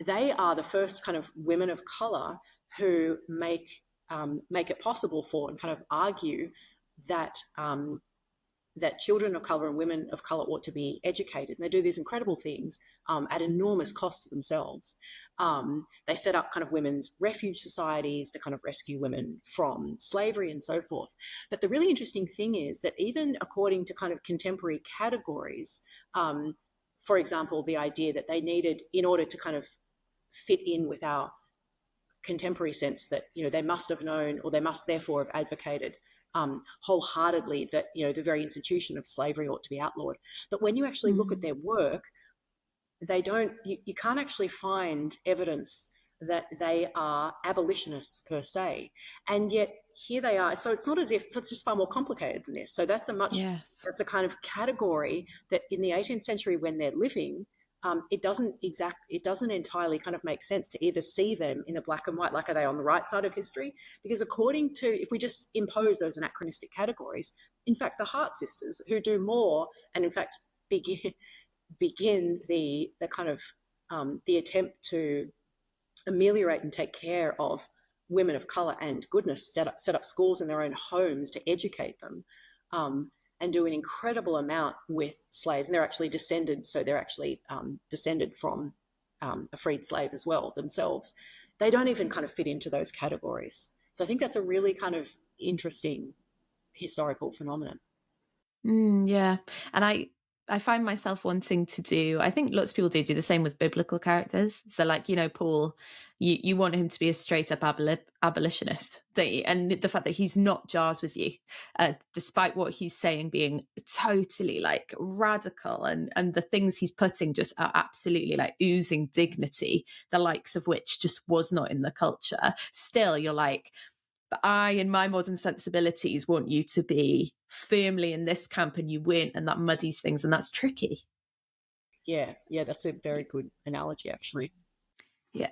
they are the first kind of women of color who make it possible for and kind of argue that that children of color and women of color ought to be educated. And they do these incredible things at enormous cost to themselves. They set up kind of women's refuge societies to kind of rescue women from slavery and so forth. But the really interesting thing is that even according to kind of contemporary categories, for example, the idea that they needed, in order to kind of fit in with our contemporary sense, that they must have known, or they must therefore have advocated wholeheartedly that the very institution of slavery ought to be outlawed. But when you actually look at their work, they don't. You can't actually find evidence that they are abolitionists per se, and yet here they are. So it's not as if. So it's just far more complicated than this. So that's a kind of category that in the 18th century, when they're living, it doesn't entirely kind of make sense to either see them in a black and white, like are they on the right side of history? Because according to, if we just impose those anachronistic categories, in fact, the Hart sisters, who do more and in fact begin the kind of the attempt to ameliorate and take care of women of color and goodness, set up schools in their own homes to educate them, and do an incredible amount with slaves. And they're actually descended from a freed slave as well themselves. They don't even kind of fit into those categories. So I think that's a really kind of interesting historical phenomenon. Yeah. And I find myself wanting to do, I think lots of people do the same with biblical characters. So like, Paul, you want him to be a straight up abolitionist, don't you? And the fact that he's not jars with you, despite what he's saying being totally like radical, and the things he's putting just are absolutely like oozing dignity, the likes of which just was not in the culture. Still, you're like, but I, in my modern sensibilities, want you to be firmly in this camp and you weren't, and that muddies things, and that's tricky. Yeah, that's a very good analogy, actually. Yeah.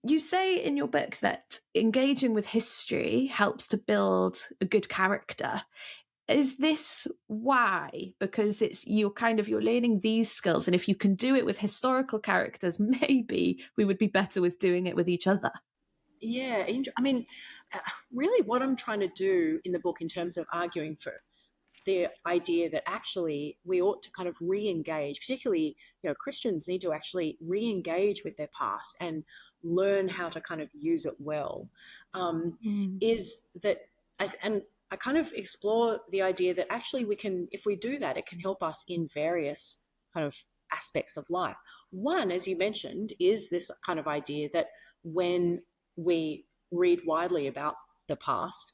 You say in your book that engaging with history helps to build a good character. Is this why? Because you're learning these skills, and if you can do it with historical characters, maybe we would be better with doing it with each other. Yeah, I mean, really what I'm trying to do in the book in terms of arguing for the idea that actually we ought to kind of re-engage, particularly, Christians need to actually re-engage with their past and learn how to kind of use it well, is that, and I kind of explore the idea that actually we can, if we do that, it can help us in various kind of aspects of life. One, as you mentioned, is this kind of idea that when we read widely about the past,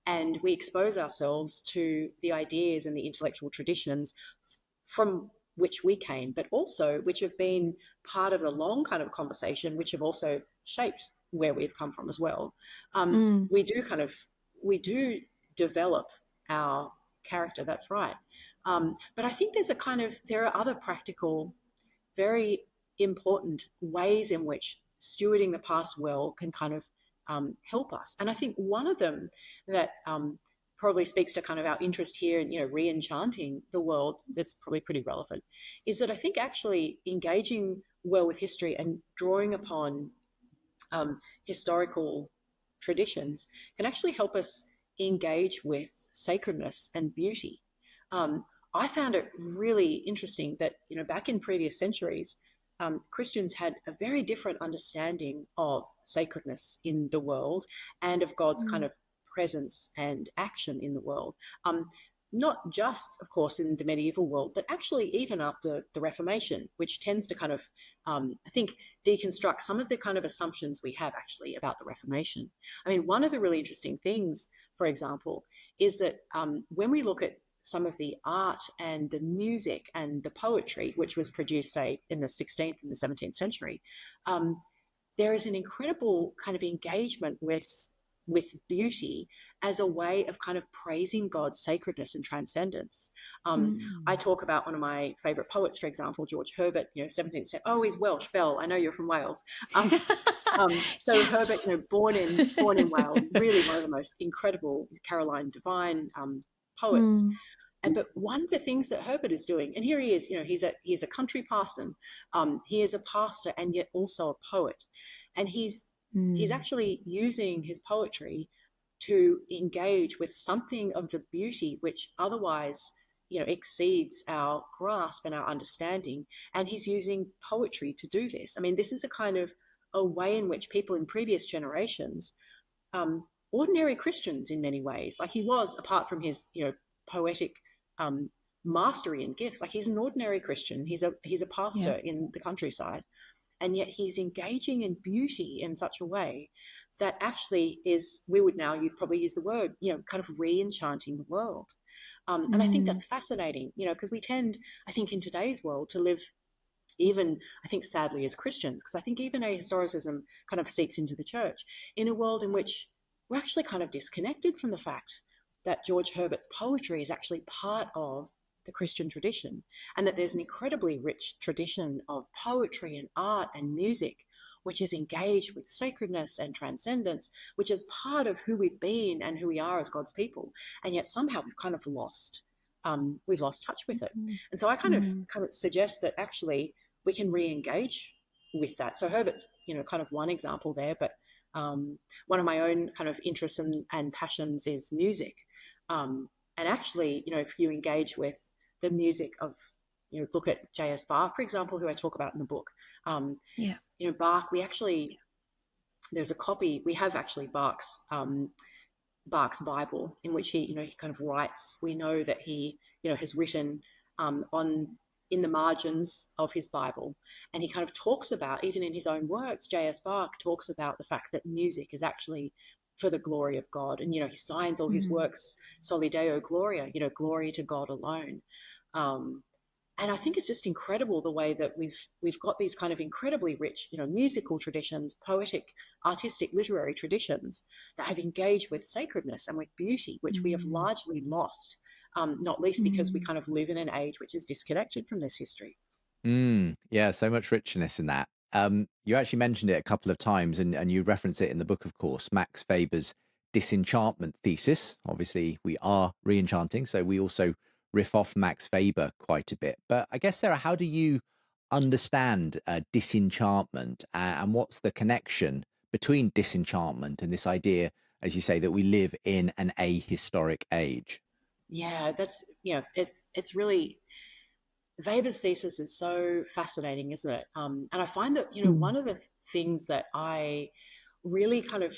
and we expose ourselves to the ideas and the intellectual traditions from which we came, but also which have been part of the long kind of conversation, which have also shaped where we've come from as well. We do develop our character, that's right. But I think there are other practical, very important ways in which stewarding the past well can kind of help us. And I think one of them that probably speaks to kind of our interest here in, re-enchanting the world, that's probably pretty relevant, is that I think actually engaging well with history and drawing upon historical traditions can actually help us engage with sacredness and beauty. I found it really interesting that, back in previous centuries, Christians had a very different understanding of sacredness in the world and of God's kind of presence and action in the world. not just, of course, in the medieval world, but actually even after the Reformation, which tends to kind of, I think, deconstruct some of the kind of assumptions we have actually about the Reformation. I mean, one of the really interesting things, for example, is that when we look at some of the art and the music and the poetry, which was produced, say, in the 16th and the 17th century, there is an incredible kind of engagement with beauty as a way of kind of praising God's sacredness and transcendence. I talk about one of my favorite poets, for example, George Herbert, 17th century. Oh, he's Welsh. Belle, I know you're from Wales. So yes. Herbert, born in Wales, really one of the most incredible Caroline Devine poets. But one of the things that Herbert is doing, and here he is, he's a country parson, he is a pastor and yet also a poet, and he's actually using his poetry to engage with something of the beauty which otherwise, exceeds our grasp and our understanding, and he's using poetry to do this. I mean, this is a kind of a way in which people in previous generations, ordinary Christians in many ways, like he was, apart from his, poetic mastery and gifts, like he's an ordinary Christian. He's a pastor in the countryside, and yet he's engaging in beauty in such a way that actually is, you'd probably use the word, kind of re-enchanting the world. And I think that's fascinating, because we tend, I think, in today's world to live, even, I think, sadly, as Christians, because I think even ahistoricism kind of seeps into the church, in a world in which we're actually kind of disconnected from the fact that George Herbert's poetry is actually part of the Christian tradition, and that there's an incredibly rich tradition of poetry and art and music, which is engaged with sacredness and transcendence, which is part of who we've been and who we are as God's people. And yet somehow we've kind of lost touch with it. And so I kind of suggest that actually we can re-engage with that. So Herbert's, kind of one example there, but one of my own kind of interests and passions is music. And actually, if you engage with the music of, look at J.S. Bach, for example, who I talk about in the book. Bach, there's a copy, we have actually Bach's Bible, in which he kind of writes. We know that he, has written in the margins of his Bible, and he kind of talks about, even in his own works, J.S. Bach talks about the fact that music is actually for the glory of God. And, he signs all his works, Soli Deo Gloria, glory to God alone. And I think it's just incredible the way that we've got these kind of incredibly rich, musical traditions, poetic, artistic, literary traditions that have engaged with sacredness and with beauty, which we have largely lost, not least because we kind of live in an age which is disconnected from this history. Yeah, so much richness in that. You actually mentioned it a couple of times, and you reference it in the book, of course, Max Weber's disenchantment thesis. Obviously, we are re-enchanting, so we also riff off Max Weber quite a bit. But I guess, Sarah, how do you understand disenchantment, and what's the connection between disenchantment and this idea, as you say, that we live in an ahistoric age? Yeah, that's, it's really, Weber's thesis is so fascinating, isn't it? And I find that, one of the things that I really kind of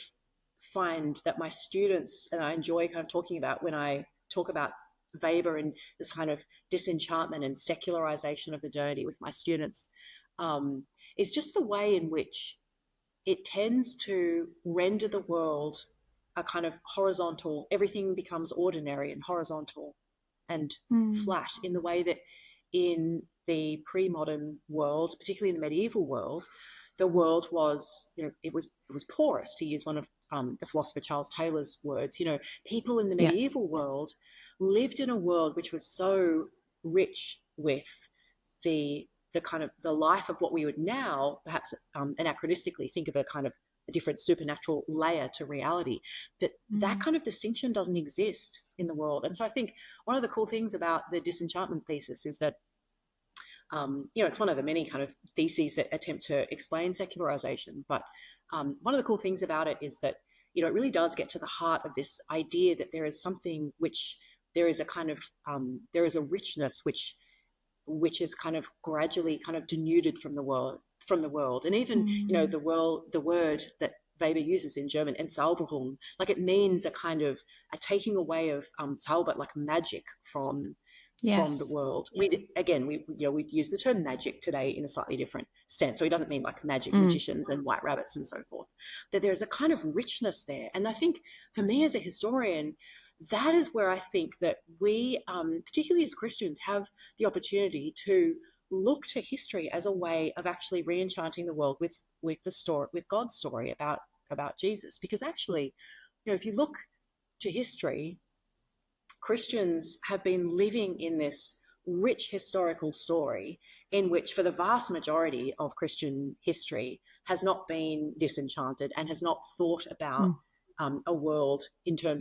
find that my students, and I enjoy kind of talking about when I talk about Weber and this kind of disenchantment and secularization of modernity with my students, is just the way in which it tends to render the world a kind of horizontal, everything becomes ordinary and horizontal and flat, in the way that in the pre-modern world, particularly in the medieval world, the world was, it was porous, to use one of the philosopher Charles Taylor's words. People in the medieval world lived in a world which was so rich with the kind of the life of what we would now perhaps anachronistically think of a kind of a different supernatural layer to reality, that kind of distinction doesn't exist in the world. And so I think one of the cool things about the disenchantment thesis is that it's one of the many kind of theses that attempt to explain secularization, but one of the cool things about it is that it really does get to the heart of this idea that there is something which there is a kind of there is a richness which is kind of gradually kind of denuded from the world, and even the word that Weber uses in German, Entzauberung. Like it means a kind of a taking away of Zauber, like magic from the world. We use the term magic today in a slightly different sense. So he doesn't mean like magic magicians and white rabbits and so forth. That there's a kind of richness there. And I think for me as a historian, that is where I think that we, particularly as Christians, have the opportunity to look to history as a way of actually re-enchanting the world with the story, with God's story about Jesus. Because actually, if you look to history, Christians have been living in this rich historical story in which, for the vast majority of Christian history, has not been disenchanted and has not thought about a world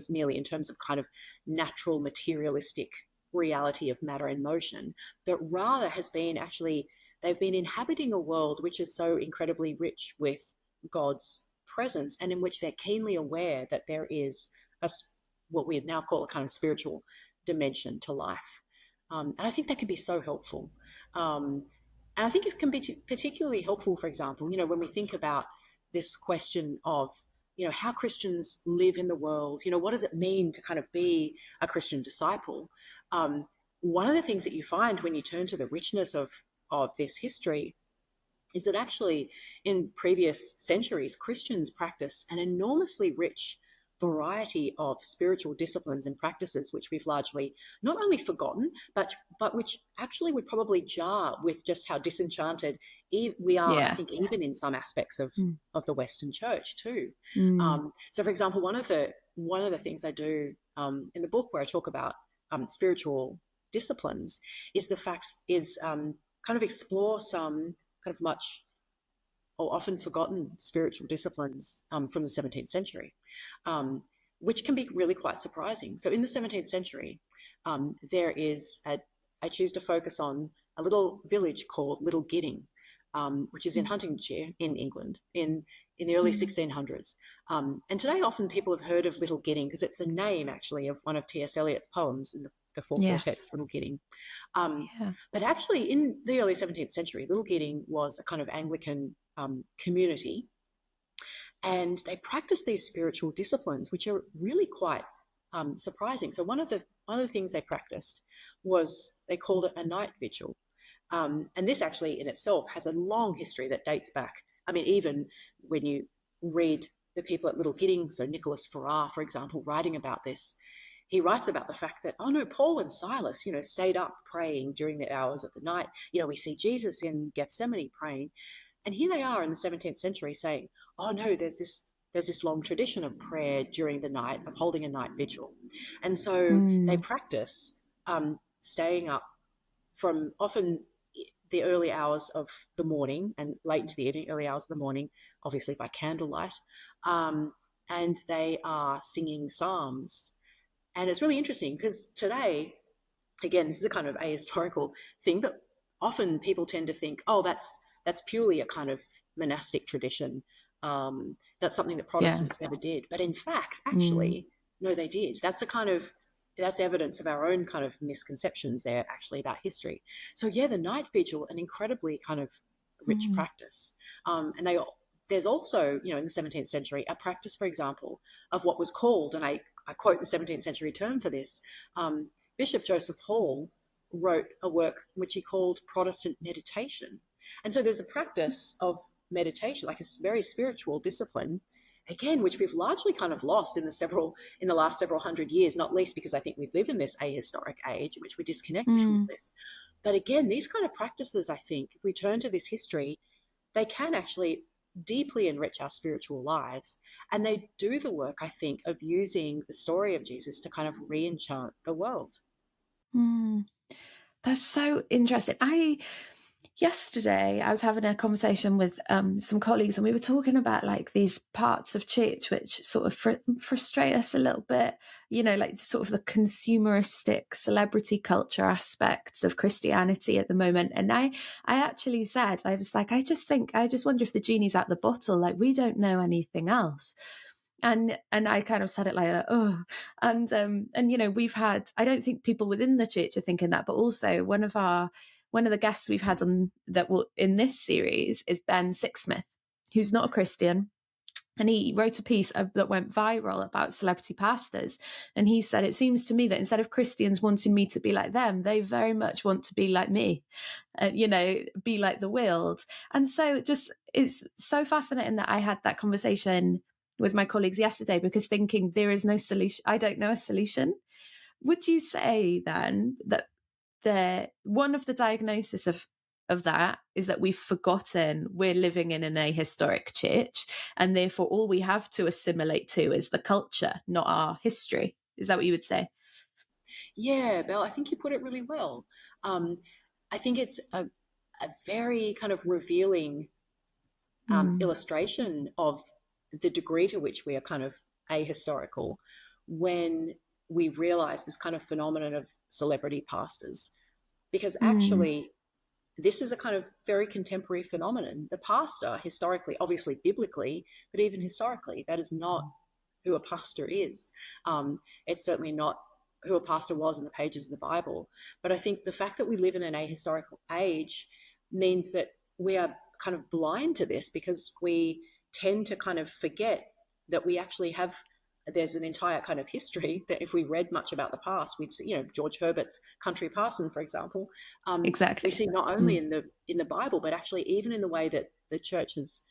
merely in terms of kind of natural materialistic reality of matter and motion, but rather has been actually, they've been inhabiting a world which is so incredibly rich with God's presence, and in which they're keenly aware that there is what we now call a kind of spiritual dimension to life. And I think that can be so helpful. And I think it can be particularly helpful, for example, when we think about this question of, how Christians live in the world, what does it mean to kind of be a Christian disciple? One of the things that you find when you turn to the richness of this history is that actually in previous centuries, Christians practiced an enormously rich variety of spiritual disciplines and practices, which we've largely not only forgotten, but which actually would probably jar with just how disenchanted we are, I think, even in some aspects of the Western Church too. So, for example, one of the things I do in the book, where I talk about spiritual disciplines, is kind of explore some kind of much or often forgotten spiritual disciplines from the 17th century, which can be really quite surprising. So in the 17th century, there is I choose to focus on a little village called Little Gidding, which is in Huntingdonshire in England in the early 1600s. And today often people have heard of Little Gidding because it's the name actually of one of T.S. Eliot's poems in the four quartets, Little Gidding. But actually in the early 17th century, Little Gidding was a kind of Anglican community, and they practiced these spiritual disciplines, which are really quite surprising. So one of the things they practiced was, they called it a night vigil. And this actually in itself has a long history that dates back. I mean, even when you read the people at Little Gidding, so Nicholas Ferrar, for example, writing about this, he writes about the fact that, Paul and Silas, stayed up praying during the hours of the night. We see Jesus in Gethsemane praying. And here they are in the 17th century saying, there's this long tradition of prayer during the night, of holding a night vigil. And so they practice staying up from often the early hours of the morning and late into the evening, early hours of the morning, obviously by candlelight. And they are singing psalms. And it's really interesting because today, again, this is a kind of ahistorical thing, but often people tend to think, that's purely a kind of monastic tradition. That's something that Protestants never did. But in fact, actually, no, they did. That's evidence of our own kind of misconceptions there, actually, about history. So the night vigil, an incredibly kind of rich practice. And there's also, in the 17th century, a practice, for example, of what was called, and I quote the 17th century term for this, Bishop Joseph Hall wrote a work which he called Protestant meditation. And so there's a practice of meditation, like a very spiritual discipline, again, which we've largely kind of lost in the last several hundred years, not least because I think we live in this ahistoric age in which we're disconnected from this. But again, these kind of practices, I think, if we turn to this history, they can actually deeply enrich our spiritual lives. And they do the work, I think, of using the story of Jesus to kind of re-enchant the world. That's so interesting. Yesterday I was having a conversation with some colleagues, and we were talking about like these parts of church which sort of frustrate us a little bit, like sort of the consumeristic celebrity culture aspects of Christianity at the moment. And I actually said, I was like, I just wonder if the genie's out the bottle, like we don't know anything else. And I kind of said it like, and we've had, I don't think people within the church are thinking that, but also one of the guests we've had on that will in this series is Ben Sixsmith, who's not a Christian, And he wrote a piece that went viral about celebrity pastors. And he said, it seems to me that instead of Christians wanting me to be like them, they very much want to be like me, be like the world. And so it's so fascinating that I had that conversation with my colleagues yesterday, because thinking there is no solution. I don't know a solution. Would you say then that one of the diagnoses of that is that we've forgotten we're living in an ahistoric church, and therefore all we have to assimilate to is the culture, not our history? Is that what you would say? Yeah, Belle, I think you put it really well. I think it's a very kind of revealing illustration of the degree to which we are kind of ahistorical when we realize this kind of phenomenon of celebrity pastors. Because actually, this is a kind of very contemporary phenomenon. The pastor, historically, obviously biblically, but even historically, that is not who a pastor is. It's certainly not who a pastor was in the pages of the Bible. But I think the fact that we live in an ahistorical age means that we are kind of blind to this, because we tend to kind of forget that we actually have, there's an entire kind of history that if we read much about the past, we'd see, George Herbert's Country Parson, for example. Exactly. We see not only in the Bible, but actually even in the way that the church has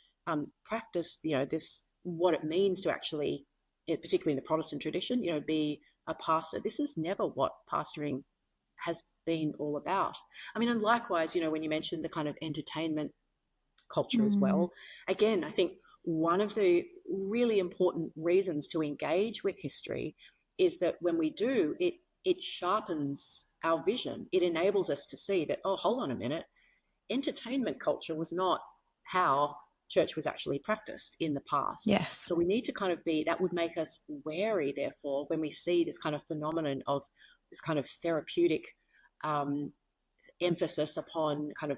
practiced, this, what it means to actually, particularly in the Protestant tradition, be a pastor. This is never what pastoring has been all about. I mean, and likewise, when you mentioned the kind of entertainment culture as well, again, I think one of the really important reasons to engage with history is that when we do, it sharpens our vision. It enables us to see that, oh, hold on a minute, entertainment culture was not how church was actually practiced in the past. Yes. So we need to kind of that would make us wary, therefore, when we see this kind of phenomenon of this kind of therapeutic emphasis upon kind of,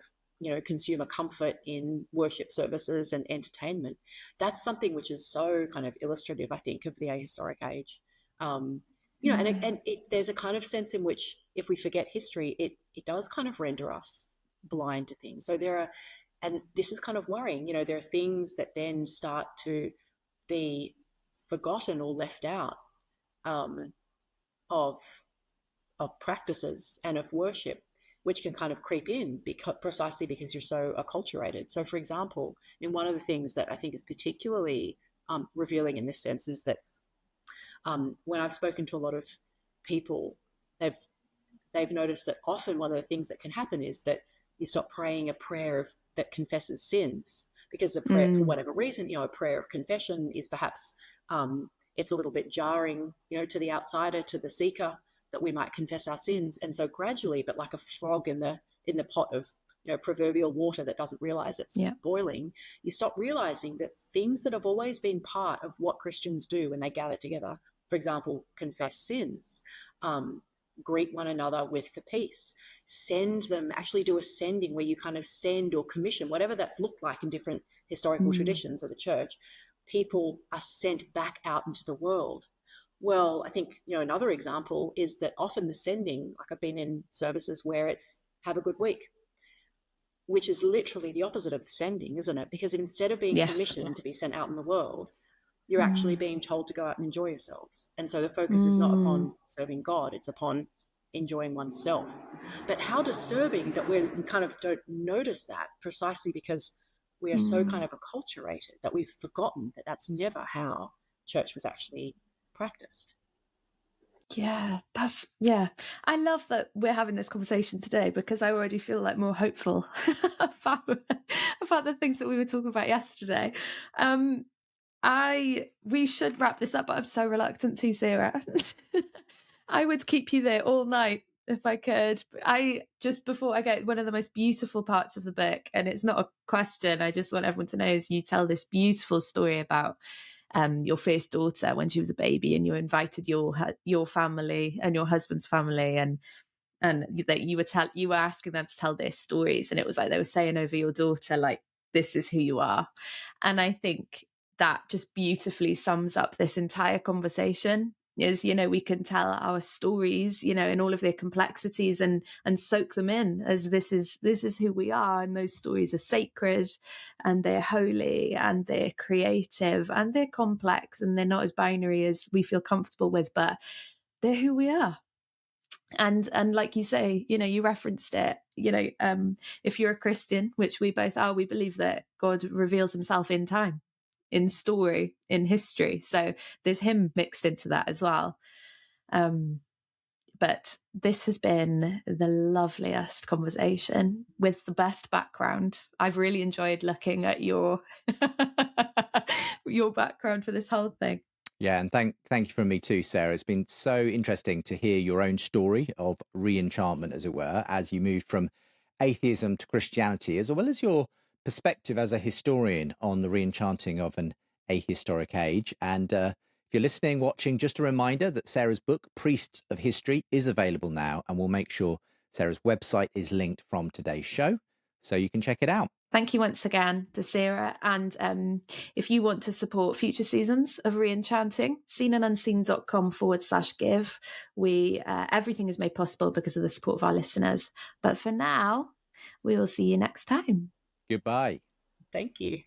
consumer comfort in worship services and entertainment. That's something which is so kind of illustrative, I think, of the ahistoric age. And there's a kind of sense in which if we forget history, it does kind of render us blind to things. So and this is kind of worrying, there are things that then start to be forgotten or left out of practices and of worship, which can kind of creep in precisely because you're so acculturated. So, for example, one of the things that I think is particularly revealing in this sense is that when I've spoken to a lot of people, they've noticed that often one of the things that can happen is that you stop praying a prayer that confesses sins, because a prayer, for whatever reason, a prayer of confession is perhaps it's a little bit jarring, to the outsider, to the seeker, that we might confess our sins. And so gradually, but like a frog in the pot of proverbial water that doesn't realize it's boiling, you stop realizing that things that have always been part of what Christians do when they gather together, for example, confess sins, greet one another with the peace, send them, actually do a sending where you kind of send or commission, whatever that's looked like in different historical traditions of the church, people are sent back out into the world. Well, I think, another example is that often the sending, like I've been in services where it's have a good week, which is literally the opposite of the sending, isn't it? Because instead of being commissioned to be sent out in the world, you're actually being told to go out and enjoy yourselves. And so the focus is not upon serving God, it's upon enjoying oneself. But how disturbing that we kind of don't notice that, precisely because we are so kind of acculturated that we've forgotten that that's never how church was actually practiced. Yeah, I love that we're having this conversation today, because I already feel like more hopeful about the things that we were talking about yesterday. We should wrap this up, but I'm so reluctant to, Sarah. I would keep you there all night if I could. Before I get, one of the most beautiful parts of the book, and it's not a question, I just want everyone to know, is you tell this beautiful story about your first daughter when she was a baby, and you invited your family and your husband's family, and that you were asking them to tell their stories, and it was like they were saying over your daughter, like, this is who you are. And I think that just beautifully sums up this entire conversation, is, we can tell our stories, in all of their complexities and soak them in as this is who we are. And those stories are sacred and they're holy and they're creative and they're complex and they're not as binary as we feel comfortable with, but they're who we are. And like you say, you referenced it, if you're a Christian, which we both are, we believe that God reveals himself in time, in story, in history. So there's him mixed into that as well. But this has been the loveliest conversation with the best background. I've really enjoyed looking at your your background for this whole thing. Yeah, and thank you from me too, Sarah. It's been so interesting to hear your own story of re-enchantment, as it were, as you moved from atheism to Christianity, as well as your perspective as a historian on the re-enchanting of an ahistoric age. And if you're listening, watching, just a reminder that Sarah's book, Priests of History, is available now, and we'll make sure Sarah's website is linked from today's show, so you can check it out. Thank you once again to Sarah. And if you want to support future seasons of Re-Enchanting, seenandunseen.com/give. Everything is made possible because of the support of our listeners. But for now, we will see you next time. Goodbye. Thank you.